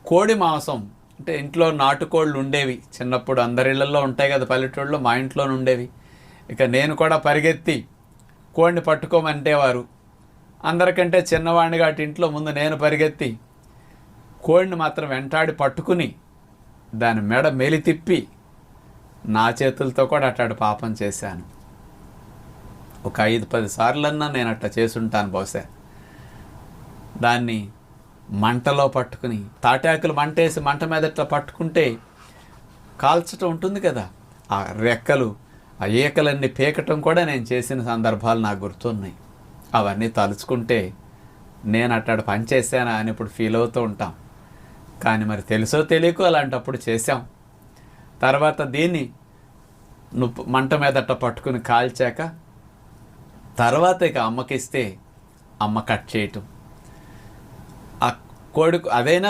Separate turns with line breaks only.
కోడి మాంసం అంటే ఇంట్లో నాటుకోళ్ళు ఉండేవి చిన్నప్పుడు, అందరి ఇళ్లలో ఉంటాయి కదా పల్లెటూళ్ళలో, మా ఇంట్లోనే ఉండేవి. ఇక నేను కూడా పరిగెత్తి కోడిని పట్టుకోమంటేవారు. అందరికంటే చిన్నవాడిని కాబట్టి ఇంట్లో ముందు నేను పరిగెత్తి కోడిని మాత్రం వెంటాడి పట్టుకుని దాని మెడ మెలి తిప్పి నా చేతులతో కూడా అట్టాడు పాపం చేశాను. ఒక 5-10 సార్లన్నా నేను అట్లా చేసుంటాను బహుశా. దాన్ని మంటలో పట్టుకుని, తాటాకులు మంటేసి మంట మీద ఇట్లా పట్టుకుంటే కాల్చటం ఉంటుంది కదా, ఆ రెక్కలు ఆ ఈకలన్నీ పీకటం కూడా నేను చేసిన సందర్భాలు నాకు గుర్తున్నాయి. అవన్నీ తలుచుకుంటే నేను అట్టాడు పని చేశానా అని ఇప్పుడు ఫీల్ అవుతూ ఉంటాం. కానీ మరి తెలుసో తెలియకో అలాంటప్పుడు చేశాం. తర్వాత దీన్ని మంట మీద అట్ట పట్టుకుని కాల్చాక తర్వాత ఇక అమ్మకిస్తే అమ్మ కట్ చేయటం. ఆ కోడికి అదైనా